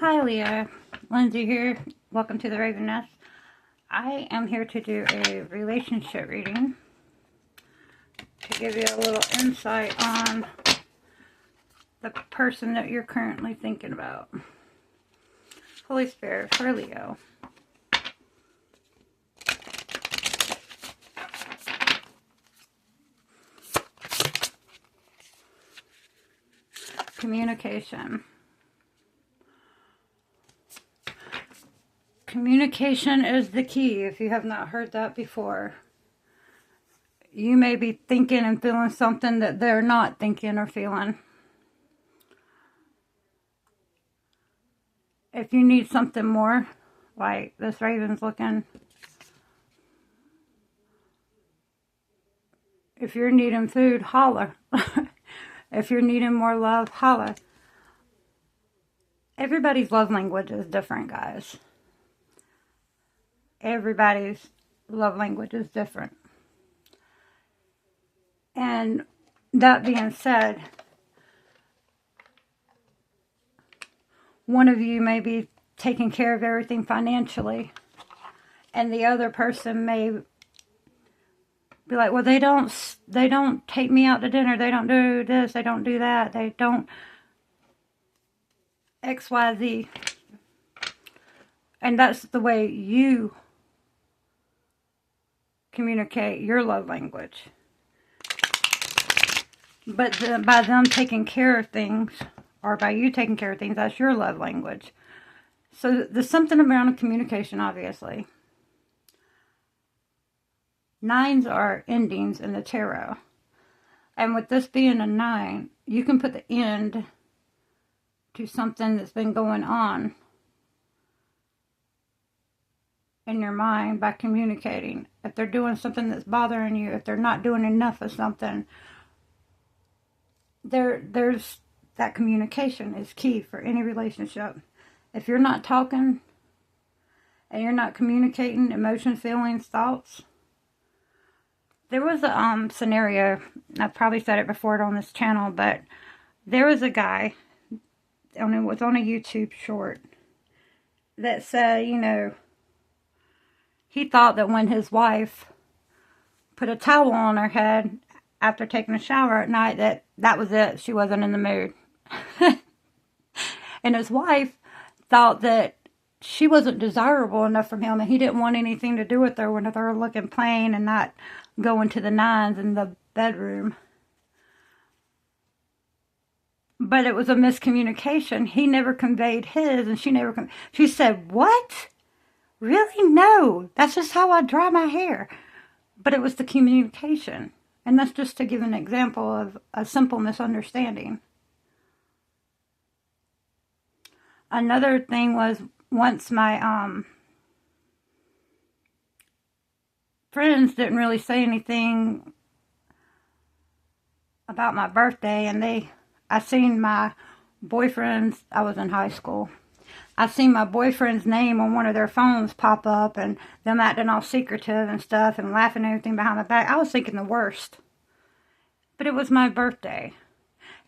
Hi Leah, Lindsay here. Welcome to the Raven Nest. I am here to do a relationship reading to give you a little insight on the person that you're currently thinking about. Holy Spirit for Leo. Communication. Communication is the key. If you have not heard that before, you may be thinking and feeling something that they're not thinking or feeling. If you need something more, like this raven's looking, if you're needing food, holler. If you're needing more love, holler. Everybody's love language is different, guys. Everybody's love language is different. And that being said, one of you may be taking care of everything financially, and the other person may be like, well, they don't take me out to dinner, they don't do this, they don't do that, they don't XYZ. And that's the way you communicate your love language. But by them taking care of things, or by you taking care of things, that's your love language. So there's something around communication, obviously. Nines are endings in the tarot. And with this being a 9, you can put the end to something that's been going on in your mind by communicating. If they're doing something that's bothering you, if they're not doing enough of something, there's that communication is key for any relationship. If you're not talking and you're not communicating emotions, feelings, thoughts. There was a scenario, I've probably said it before on this channel, but there was a guy, and it was on a YouTube short, that said, you know, he thought that when his wife put a towel on her head after taking a shower at night, that was it. She wasn't in the mood. And his wife thought that she wasn't desirable enough from him, and he didn't want anything to do with her when they were looking plain and not going to the 9s in the bedroom. But it was a miscommunication. He never conveyed his, and she never she said, what? Really? No, that's just how I dry my hair. But it was the communication. And that's just to give an example of a simple misunderstanding. Another thing was, once my friends didn't really say anything about my birthday, and I seen my boyfriend's, I was in high school, I seen my boyfriend's name on one of their phones pop up, and them acting all secretive and stuff and laughing and everything behind my back. I was thinking the worst. But it was my birthday,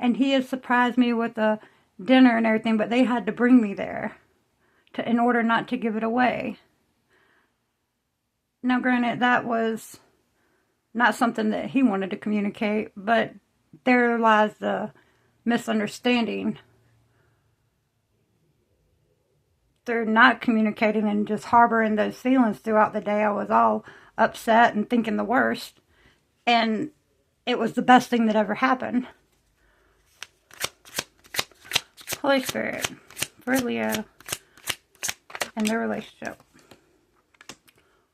and he had surprised me with a dinner and everything, but they had to bring me there in order not to give it away. Now, granted, that was not something that he wanted to communicate, but there lies the misunderstanding. They're not communicating and just harboring those feelings throughout the day. I was all upset and thinking the worst, and it was the best thing that ever happened. Holy Spirit for Leo and their relationship.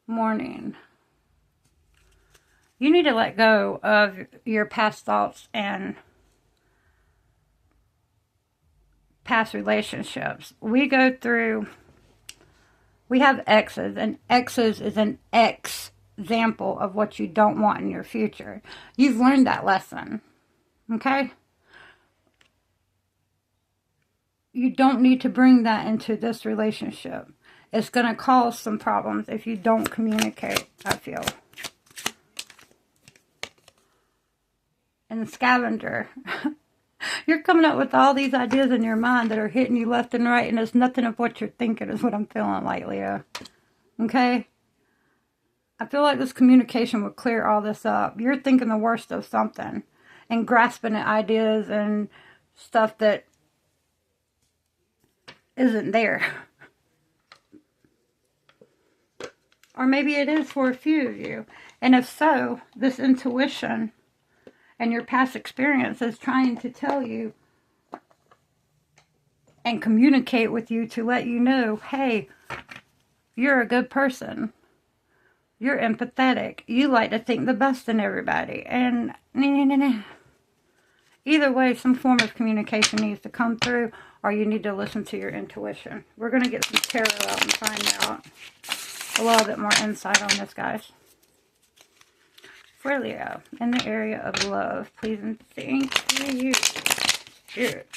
Morning. You need to let go of your past thoughts and past relationships. We have exes, and exes is an example of what you don't want in your future. You've learned that lesson, okay? You don't need to bring that into this relationship. It's going to cause some problems if you don't communicate, I feel. And the scavenger. You're coming up with all these ideas in your mind that are hitting you left and right, and it's nothing of what you're thinking is what I'm feeling like, Leo. Okay? I feel like this communication will clear all this up. You're thinking the worst of something and grasping at ideas and stuff that isn't there. Or maybe it is for a few of you. And if so, this intuition and your past experience is trying to tell you and communicate with you to let you know, hey, you're a good person. You're empathetic. You like to think the best in everybody. And either way, some form of communication needs to come through, or you need to listen to your intuition. We're going to get some tarot out and find out a little bit more insight on this, guys. For Leo, in the area of love, please and thank you, Spirit.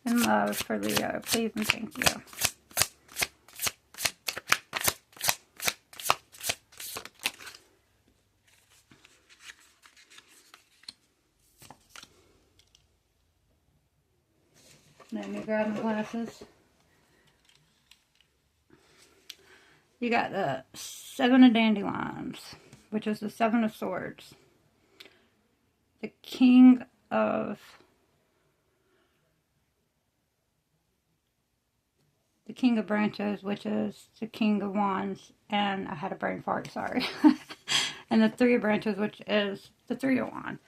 In love for Leo, please and thank you. Let me grab my glasses. You got the 7 of Dandelions, which is the 7 of Swords. The King of Branches, which is the King of Wands, and I had a brain fart, sorry. And the 3 of Branches, which is the 3 of Wands.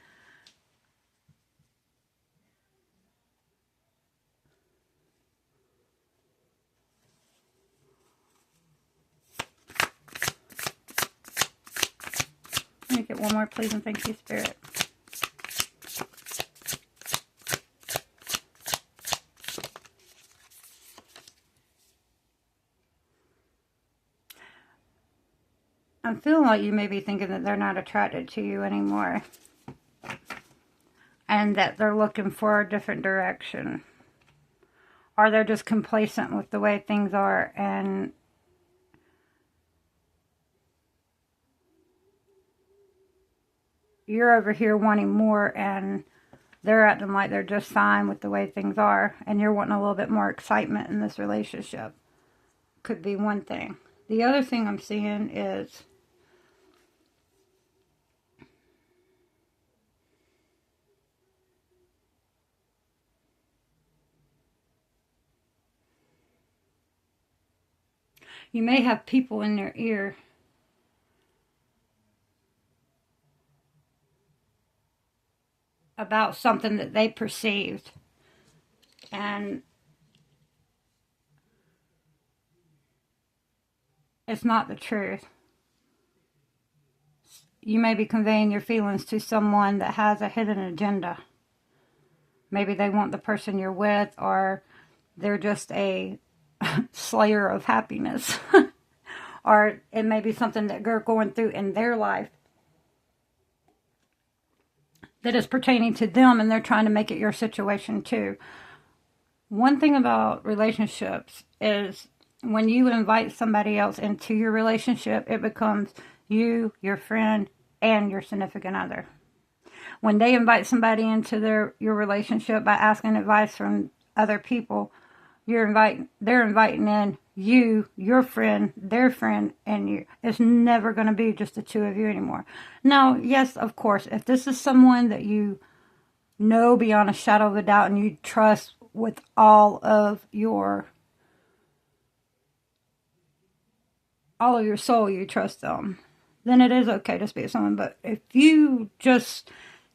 Let me get one more, please, and thank you, Spirit. I'm feeling like you may be thinking that they're not attracted to you anymore. And that they're looking for a different direction. Or they're just complacent with the way things are, and you're over here wanting more, and they're acting like they're just fine with the way things are, and you're wanting a little bit more excitement in this relationship. Could be one thing. The other thing I'm seeing is you may have people in their ear about something that they perceived, and it's not the truth. You may be conveying your feelings to someone that has a hidden agenda. Maybe they want the person you're with, or they're just a slayer of happiness. Or it may be something that they're going through in their life that is pertaining to them, and they're trying to make it your situation too. One thing about relationships is when you invite somebody else into your relationship, it becomes you, your friend, and your significant other. When they invite somebody into your relationship by asking advice from other people, they're inviting in you, your friend, their friend, and you. It's never going to be just the two of you anymore. Now, yes, of course, if this is someone that you know beyond a shadow of a doubt and you trust with all of your soul, you trust them, then it is okay to speak to someone. But if you just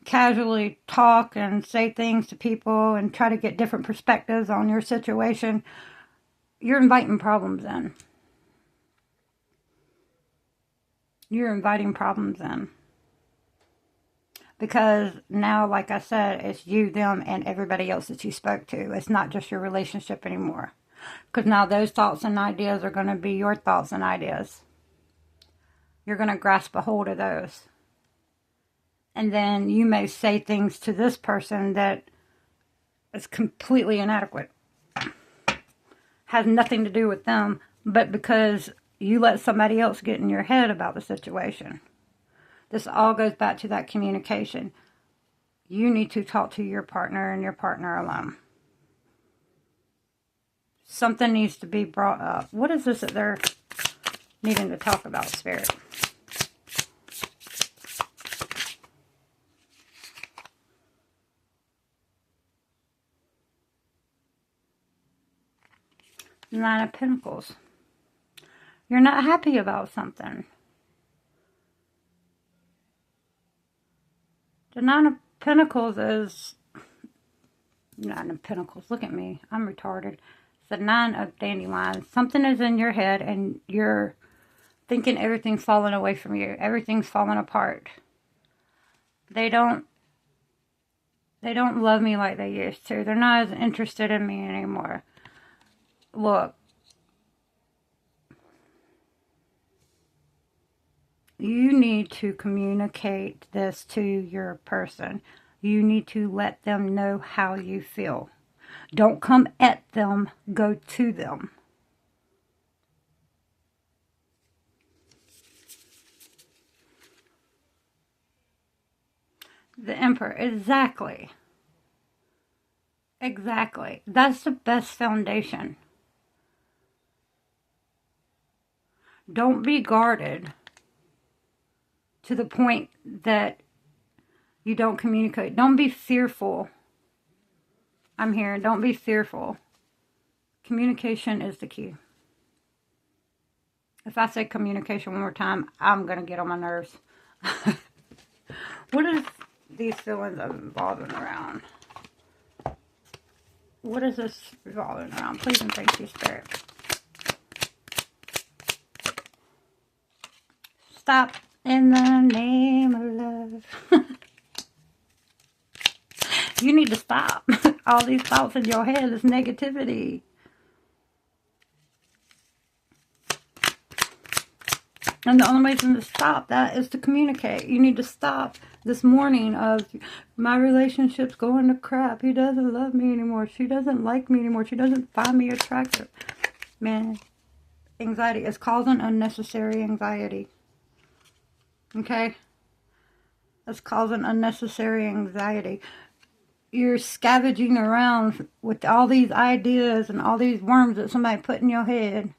casually talk and say things to people and try to get different perspectives on your situation, you're inviting problems in. You're inviting problems in. Because now, like I said, it's you, them, and everybody else that you spoke to. It's not just your relationship anymore. Because now those thoughts and ideas are going to be your thoughts and ideas. You're going to grasp a hold of those. And then you may say things to this person that is completely inadequate. has nothing to do with them, but because you let somebody else get in your head about the situation. This all goes back to that communication. You need to talk to your partner and your partner alone. Something needs to be brought up. What is this that they're needing to talk about, Spirit? Nine of Pentacles. You're not happy about something. The Nine of Pentacles is... Nine of Pentacles. Look at me. I'm retarded. It's the Nine of Dandelions. Something is in your head and you're thinking everything's falling away from you. Everything's falling apart. They don't love me like they used to. They're not as interested in me anymore. Look. You need to communicate this to your person. You need to let them know how you feel. Don't come at them. Go to them. The Emperor. Exactly. Exactly. That's the best foundation. Don't be guarded to the point that you don't communicate. Don't be fearful. I'm here. Don't be fearful. Communication is the key. If I say communication one more time, I'm going to get on my nerves. What is these feelings revolving around? What is this revolving around? Please and thank you, Spirit. Stop in the name of love. You need to stop. All these thoughts in your head is negativity. And the only way to stop that is to communicate. You need to stop this morning of my relationship's going to crap. He doesn't love me anymore. She doesn't like me anymore. She doesn't find me attractive. Man, anxiety is causing unnecessary anxiety. Okay? It's causing unnecessary anxiety. You're scavenging around with all these ideas and all these worms that somebody put in your head.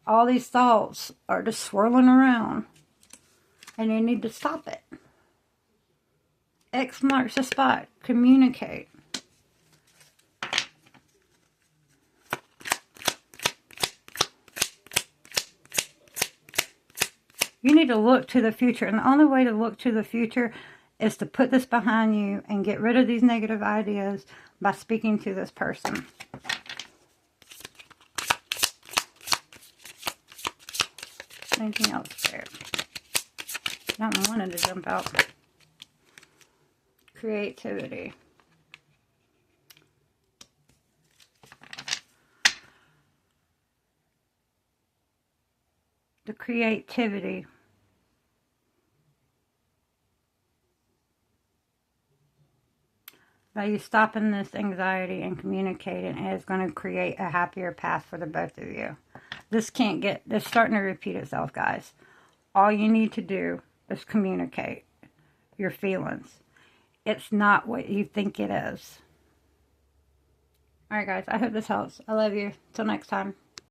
All these thoughts are just swirling around. And you need to stop it. X marks the spot. Communicate. You need to look to the future. And the only way to look to the future is to put this behind you and get rid of these negative ideas by speaking to this person. Anything else there? Not wanting to jump out. Creativity. The creativity. By you stopping this anxiety and communicating, it is going to create a happier path for the both of you. This it's starting to repeat itself, guys. All you need to do is communicate your feelings. It's not what you think it is. Alright, guys, I hope this helps. I love you. Till next time.